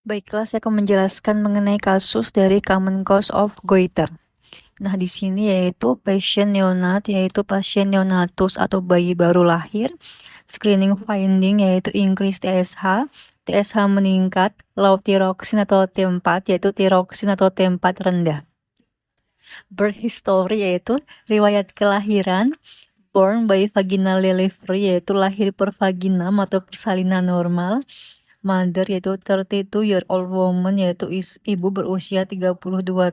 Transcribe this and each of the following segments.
Baiklah, saya akan menjelaskan mengenai kasus dari common cause of goiter. Nah, di sini yaitu pasien neonat, yaitu pasien neonatus atau bayi baru lahir. Screening finding yaitu increase TSH, TSH meningkat, low thyroxine atau T4, yaitu thyroxine atau T4 rendah. Birth history yaitu riwayat kelahiran, born by vaginal delivery yaitu lahir per vaginam atau persalinan normal. Mother yaitu 32-year-old woman yaitu ibu berusia 32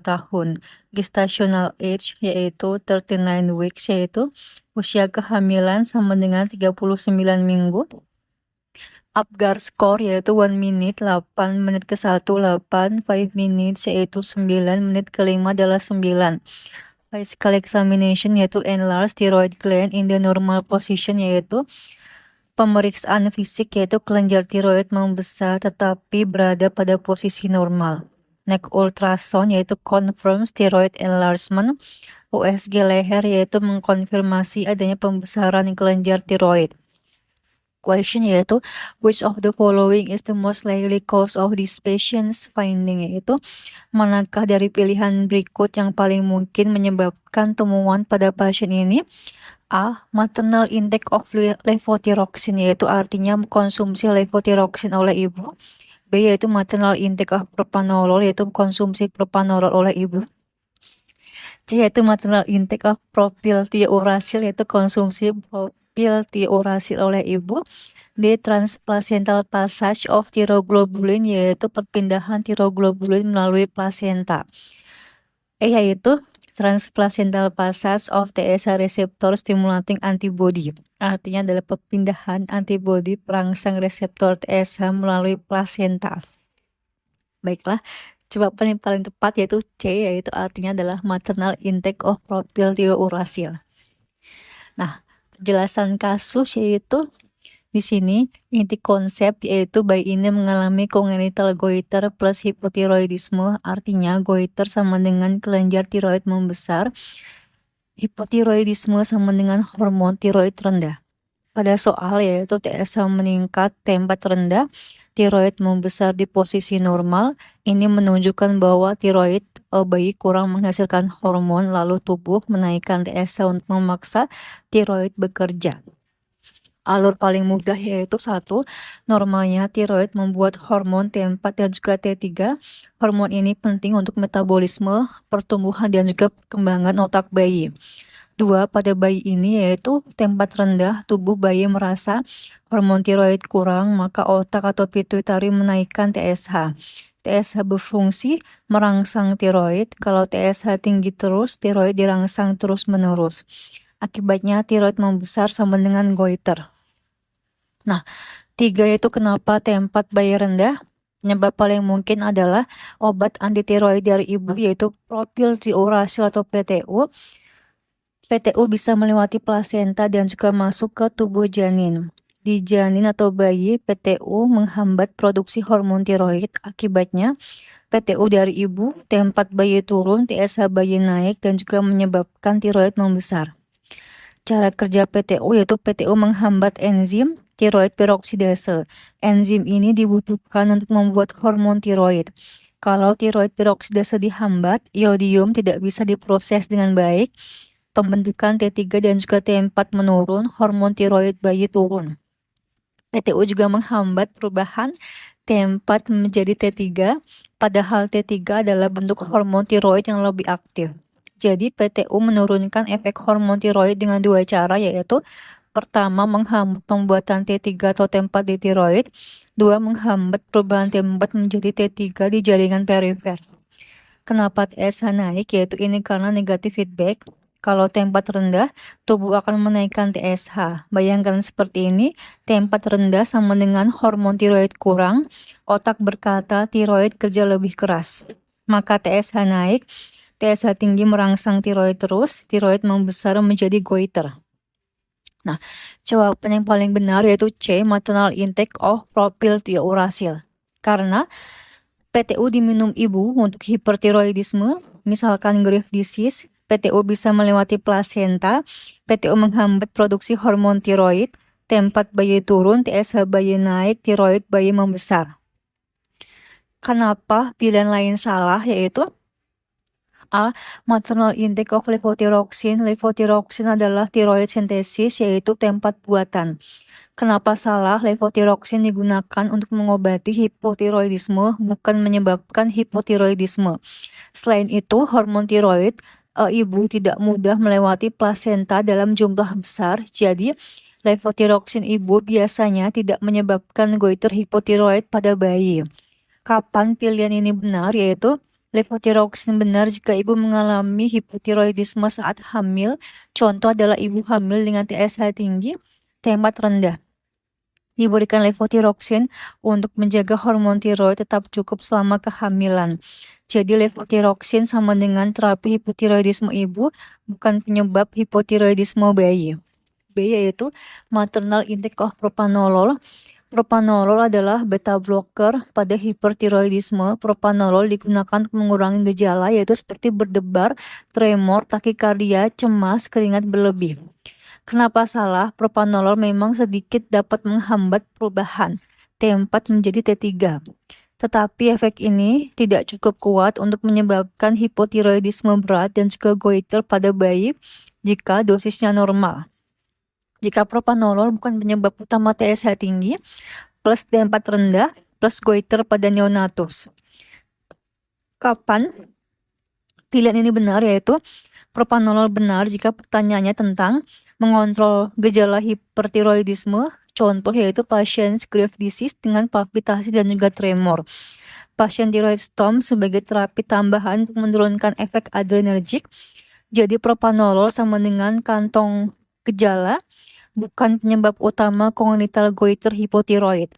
tahun. Gestational age yaitu 39 weeks yaitu usia kehamilan sama dengan 39 minggu. Apgar score yaitu 1 minute, 8 menit ke 1, 8, 5 minutes yaitu 9 menit ke 5 adalah 9. Physical examination yaitu enlarged thyroid gland in the normal position yaitu pemeriksaan fisik yaitu kelenjar tiroid membesar tetapi berada pada posisi normal. Neck ultrasound yaitu confirms thyroid enlargement. USG leher yaitu mengkonfirmasi adanya pembesaran kelenjar tiroid. Question yaitu which of the following is the most likely cause of this patient's finding, yaitu manakah dari pilihan berikut yang paling mungkin menyebabkan temuan pada pasien ini? A. Maternal intake of levothyroxine yaitu artinya konsumsi levothyroxine oleh ibu. B. Yaitu maternal intake of propranolol yaitu konsumsi propranolol oleh ibu. C. Yaitu maternal intake of propylthiouracil yaitu konsumsi propylthiouracil oleh ibu. D. Transplacental passage of thyroglobulin yaitu perpindahan thyroglobulin melalui plasenta. E. Yaitu transplacental passage of TSH receptor stimulating antibody. Artinya adalah perpindahan antibody perangsang reseptor TSH melalui plasenta. Baiklah, jawaban yang paling tepat yaitu C, yaitu artinya adalah maternal intake of propylthiouracil. Nah, penjelasan kasus yaitu di sini inti konsep yaitu bayi ini mengalami congenital goiter plus hipotiroidisme, artinya goiter sama dengan kelenjar tiroid membesar, hipotiroidisme sama dengan hormon tiroid rendah. Pada soal yaitu TSH meningkat, T4 rendah, tiroid membesar di posisi normal, ini menunjukkan bahwa tiroid bayi kurang menghasilkan hormon lalu tubuh menaikkan TSH untuk memaksa tiroid bekerja. Alur paling mudah yaitu 1. Normalnya tiroid membuat hormon T4 dan juga T3. Hormon ini penting untuk metabolisme, pertumbuhan dan juga perkembangan otak bayi. 2. Pada bayi ini yaitu T4 rendah, tubuh bayi merasa hormon tiroid kurang, maka otak atau pituitari menaikkan TSH. TSH berfungsi merangsang tiroid. Kalau TSH tinggi terus, tiroid dirangsang terus-menerus. Akibatnya tiroid membesar sama dengan goiter. Nah, 3 yaitu kenapa T4 bayi rendah? Penyebab paling mungkin adalah obat antitiroid dari ibu yaitu propylthiouracil atau PTU. PTU bisa melewati plasenta dan juga masuk ke tubuh janin. Di janin atau bayi, PTU menghambat produksi hormon tiroid. Akibatnya, PTU dari ibu, T4 bayi turun, TSH bayi naik dan juga menyebabkan tiroid membesar. Cara kerja PTU yaitu PTU menghambat enzim tiroid peroksidase. Enzim ini dibutuhkan untuk membuat hormon tiroid. Kalau tiroid peroksidase dihambat, iodium tidak bisa diproses dengan baik. Pembentukan T3 dan juga T4 menurun, hormon tiroid bayi turun. PTU juga menghambat perubahan T4 menjadi T3, padahal T3 adalah bentuk hormon tiroid yang lebih aktif. Jadi PTU menurunkan efek hormon tiroid dengan 2 cara yaitu pertama menghambat pembuatan T3 atau T4 di tiroid, 2 menghambat perubahan T4 menjadi T3 di jaringan perifer. Kenapa TSH naik? Yaitu ini karena negatif feedback. Kalau T4 rendah, tubuh akan menaikkan TSH. Bayangkan seperti ini, T4 rendah sama dengan hormon tiroid kurang, otak berkata tiroid kerja lebih keras. Maka TSH naik, TSH tinggi merangsang tiroid terus, tiroid membesar menjadi goiter. Nah, jawaban yang paling benar yaitu C, maternal intake of propylthiouracil. Karena PTU diminum ibu untuk hipertiroidisme, misalkan Graves' disease, PTU bisa melewati plasenta, PTU menghambat produksi hormon tiroid, T4 bayi turun, TSH bayi naik, tiroid bayi membesar. Kenapa pilihan lain salah? Yaitu A. Maternal intake of levothyroxine. Levothyroxine adalah tiroid sintesis, yaitu T4 buatan. Kenapa salah? Levothyroxine digunakan untuk mengobati hipotiroidisme, bukan menyebabkan hipotiroidisme. Selain itu, hormon tiroid ibu tidak mudah melewati plasenta dalam jumlah besar, jadi levothyroxine ibu biasanya tidak menyebabkan goiter hipotiroid pada bayi. Kapan pilihan ini benar? Yaitu levothyroxine benar jika ibu mengalami hipotiroidisme saat hamil. Contoh adalah ibu hamil dengan TSH tinggi, T4 rendah. Diberikan levothyroxine untuk menjaga hormon tiroid tetap cukup selama kehamilan. Jadi levothyroxine sama dengan terapi hipotiroidisme ibu, bukan penyebab hipotiroidisme bayi. B yaitu maternal intake of propranolol. Propranolol adalah beta blocker pada hipertiroidisme. Propranolol digunakan untuk mengurangi gejala yaitu seperti berdebar, tremor, takikardia, cemas, keringat berlebih. Kenapa salah? Propranolol memang sedikit dapat menghambat perubahan T4 menjadi T3. Tetapi efek ini tidak cukup kuat untuk menyebabkan hipotiroidisme berat dan juga goiter pada bayi jika dosisnya normal. Jika propranolol bukan penyebab utama TSH tinggi, plus T4 rendah, plus goiter pada neonatus. Kapan pilihan ini benar? Yaitu propranolol benar jika pertanyaannya tentang mengontrol gejala hipertiroidisme, contoh yaitu pasien Graves' disease dengan palpitasi dan juga tremor. Pasien thyroid storm sebagai terapi tambahan untuk menurunkan efek adrenergik. Jadi propranolol sama dengan kantong gejala, bukan penyebab utama congenital goiter hipotiroid.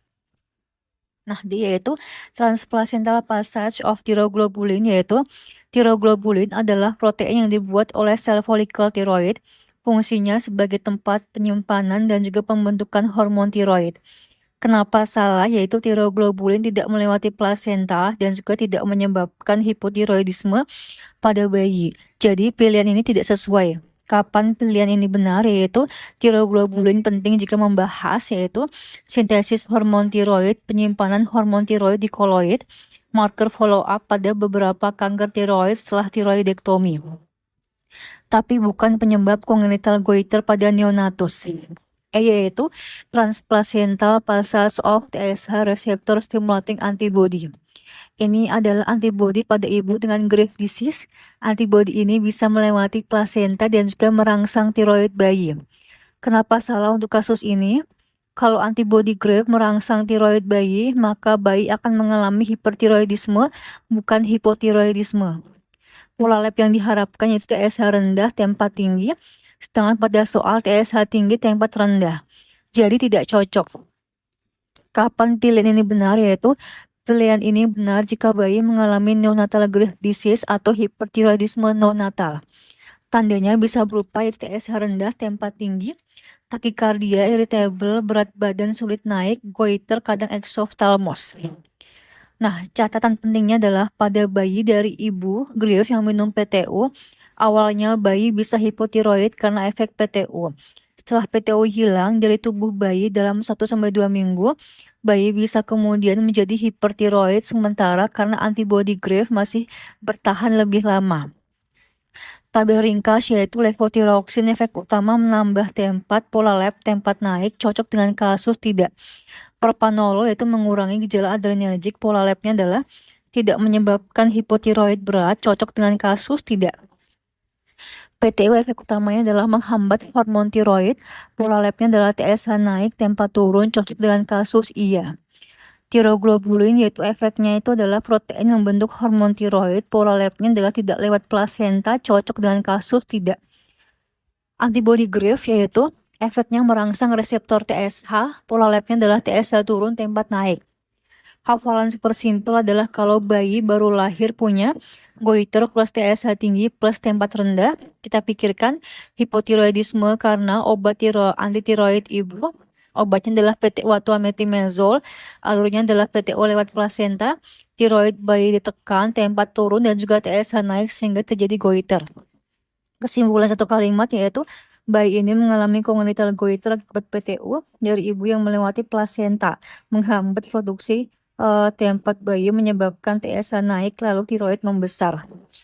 Nah, dia yaitu transplacental passage of thyroglobulin, yaitu thyroglobulin adalah protein yang dibuat oleh sel folikel tiroid. Fungsinya sebagai tempat penyimpanan dan juga pembentukan hormon tiroid. Kenapa salah? Yaitu thyroglobulin tidak melewati plasenta dan juga tidak menyebabkan hipotiroidisme pada bayi. Jadi pilihan ini tidak sesuai. Kapan pilihan ini benar? Yaitu thyroglobulin penting jika membahas yaitu sintesis hormon tiroid, penyimpanan hormon tiroid di koloid, marker follow up pada beberapa kanker tiroid setelah tiroidektomi. Tapi bukan penyebab congenital goiter pada neonatus. Yaitu transplacental passage of TSH receptor stimulating antibody. Ini adalah antibodi pada ibu dengan Graves' disease. Antibodi ini bisa melewati plasenta dan juga merangsang tiroid bayi. Kenapa salah untuk kasus ini? Kalau antibodi Graves merangsang tiroid bayi, maka bayi akan mengalami hipertiroidisme, bukan hipotiroidisme. Pola lab yang diharapkan yaitu TSH rendah, T4 tinggi, sedangkan pada soal TSH tinggi, T4 rendah. Jadi tidak cocok. Kapan pilihan ini benar? Yaitu pilihan ini benar jika bayi mengalami neonatal Graves' disease atau hipertiroidisme neonatal. Tandanya bisa berupa TSH rendah, T4 tinggi, takikardia, irritable, berat badan sulit naik, goiter, kadang exophthalmos. Nah, catatan pentingnya adalah pada bayi dari ibu Graves yang minum PTU, awalnya bayi bisa hipotiroid karena efek PTU. Setelah PTU hilang dari tubuh bayi dalam 1-2 minggu, bayi bisa kemudian menjadi hipertiroid sementara karena antibodi Graves masih bertahan lebih lama. Tabel ringkas yaitu levothyroxine efek utama menambah T4, pola lab T4 naik, cocok dengan kasus tidak. Propranolol yaitu mengurangi gejala adrenergik, pola labnya adalah tidak menyebabkan hipotiroid berat, cocok dengan kasus tidak. PTU efek utamanya adalah menghambat hormon tiroid, pola labnya adalah TSH naik, T4 turun, cocok dengan kasus iya. Thyroglobulin yaitu efeknya itu adalah protein yang membentuk hormon tiroid, pola labnya adalah tidak lewat plasenta, cocok dengan kasus tidak. Antibody Graves yaitu efeknya merangsang reseptor TSH, pola labnya adalah TSH turun, T4 naik. Hafalan super simpel adalah kalau bayi baru lahir punya goiter plus TSH tinggi plus T4 rendah, kita pikirkan hipotiroidisme karena obat anti-tiroid ibu. Obatnya adalah PTU atau metimezol, alurnya adalah PTU lewat plasenta, tiroid bayi ditekan, T4 turun dan juga TSH naik sehingga terjadi goiter. Kesimpulan satu kalimat yaitu bayi ini mengalami congenital goiter akibat PTU dari ibu yang melewati plasenta, menghambat produksi tempat bayi menyebabkan TSH naik lalu tiroid membesar.